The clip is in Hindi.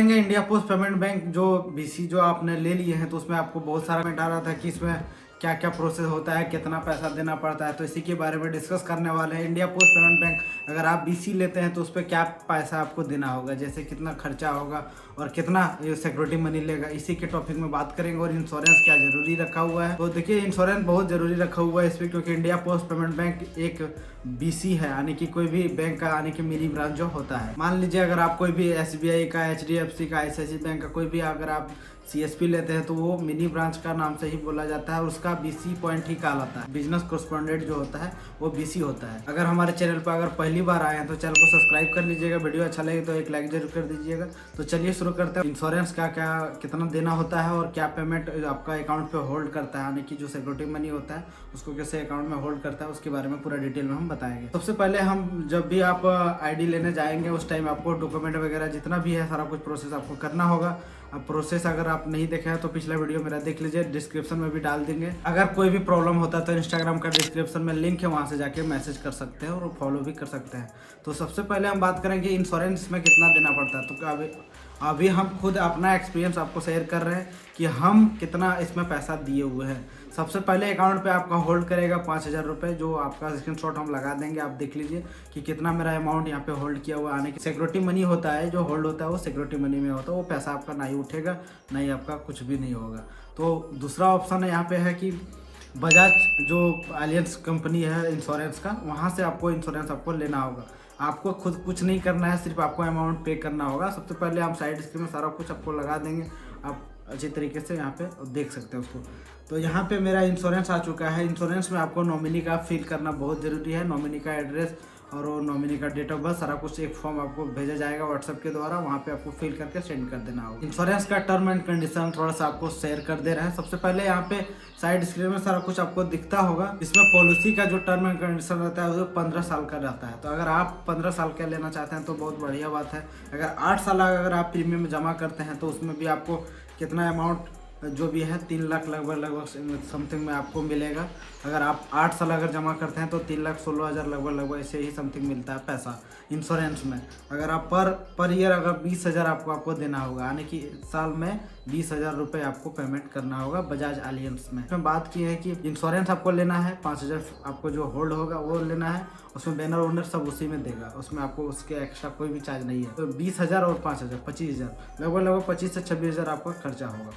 इंडिया पोस्ट पेमेंट बैंक जो बीसी जो आपने ले लिए हैं तो उसमें आपको बहुत सारा पेमेंट आ रहा था कि इसमें क्या क्या प्रोसेस होता है, कितना पैसा देना पड़ता है, तो इसी के बारे में डिस्कस करने वाले हैं। इंडिया पोस्ट पेमेंट बैंक अगर आप बीसी लेते हैं तो उस पर क्या पैसा आपको देना होगा, जैसे कितना खर्चा होगा और कितना ये सिक्योरिटी मनी लेगा, इसी के टॉपिक में बात करेंगे। और इंश्योरेंस क्या जरूरी रखा हुआ है, तो देखिए इंश्योरेंस बहुत जरूरी रखा हुआ है इस पर, क्योंकि इंडिया पोस्ट पेमेंट बैंक एक बीसी है, यानी कि कोई भी बैंक का यानी कि मिनी ब्रांच जो होता है। मान लीजिए अगर आप कोई भी एसबीआई का, एचडीएफसी का, आईसीआईसीआई बैंक का कोई भी अगर आप सीएसपी लेते हैं तो वो मिनी ब्रांच का नाम से ही बोला जाता है, उसका बीसी पॉइंट ही कहलाता है। बिजनेस कोरेस्पोंडेंट जो होता है वो बीसी होता है। अगर हमारे चैनल पर अगर पहली बार आए हैं तो चैनल को सब्सक्राइब कर लीजिएगा, वीडियो अच्छा लगे तो एक लाइक जरूर कर दीजिएगा। तो चलिए शुरू करते हैं। इंश्योरेंस का क्या कितना देना होता है और क्या पेमेंट आपका अकाउंट पे होल्ड करता है, यानी कि जो सिक्योरिटी मनी होता है उसको कैसे अकाउंट में होल्ड करता है, उसके बारे में पूरा डिटेल में हम बताएंगे। सबसे पहले हम जब भी आप आईडी लेने जाएंगे उस टाइम आपको डॉक्यूमेंट वगैरह जितना भी है सारा कुछ प्रोसेस आपको करना होगा। अब प्रोसेस अगर आप नहीं देखे हैं तो पिछला वीडियो मेरा देख लीजिए, डिस्क्रिप्शन में भी डाल देंगे। अगर कोई भी प्रॉब्लम होता है तो इंस्टाग्राम का डिस्क्रिप्शन में लिंक है, वहां से जाके मैसेज कर सकते हैं और फॉलो भी कर सकते हैं। तो सबसे पहले हम बात करेंगे इंश्योरेंस में कितना देना पड़ता है। तो अभी हम खुद अपना एक्सपीरियंस आपको शेयर कर रहे हैं कि हम कितना इसमें पैसा दिए हुए हैं। सबसे पहले अकाउंट पे आपका होल्ड करेगा 5,000 रुपये, जो आपका स्क्रीनशॉट हम लगा देंगे। आप देख लीजिए कि कितना मेरा अमाउंट यहाँ पे होल्ड किया हुआ, आने की सिक्योरिटी मनी होता है जो होल्ड होता है वो सिक्योरिटी मनी में होता है, वो पैसा आपका नहीं उठेगा, नहीं आपका कुछ भी नहीं होगा। तो दूसरा ऑप्शन है यहाँ पे है कि बजाज जो एलियंस कंपनी है इंश्योरेंस का, वहाँ से आपको इंश्योरेंस आपको लेना होगा। आपको खुद कुछ नहीं करना है, सिर्फ आपको अमाउंट पे करना होगा। सबसे पहले हम साइड स्क्रीन में सारा कुछ आपको लगा देंगे, आप अच्छी तरीके से यहाँ पे देख सकते हैं उसको। तो यहाँ पे मेरा इंश्योरेंस आ चुका है। इंश्योरेंस में आपको नॉमिनी का फिल करना बहुत ज़रूरी है, नॉमिनी का एड्रेस और वो नॉमिनी का डेट ऑफ बर्थ, सारा कुछ एक फॉर्म आपको भेजा जाएगा व्हाट्सएप के द्वारा, वहाँ पे आपको फिल करके सेंड कर देना होगा। इंश्योरेंस का टर्म एंड कंडीशन थोड़ा सा आपको शेयर कर दे रहे हैं। सबसे पहले यहाँ पे साइड स्क्रीन में सारा कुछ आपको दिखता होगा। इसमें पॉलिसी का जो टर्म एंड कंडीशन रहता है वो 15 साल का रहता है। तो अगर आप 15 साल का लेना चाहते हैं तो बहुत बढ़िया बात है। अगर 8 साल अगर आप प्रीमियम जमा करते हैं तो उसमें भी आपको कितना अमाउंट जो भी है 3 लाख लगभग समथिंग में आपको मिलेगा। अगर आप 8 साल अगर जमा करते हैं तो 3,16,000 लगभग ऐसे ही समथिंग मिलता है पैसा इंश्योरेंस में। अगर आप पर ईयर अगर 20,000 आपको देना होगा, यानी कि साल में 20,000 रुपये आपको पेमेंट करना होगा बजाज एलियंस में। इसमें बात की है कि इंश्योरेंस आपको लेना है, 5,000 आपको जो होल्ड होगा वो लेना है, उसमें बैनर ओनर सब उसी में देगा, उसमें आपको उसके एक्स्ट्रा कोई भी चार्ज नहीं है। तो 20,000 और 5,000 25,000 लगभग 25 से 26,000 आपका खर्चा होगा।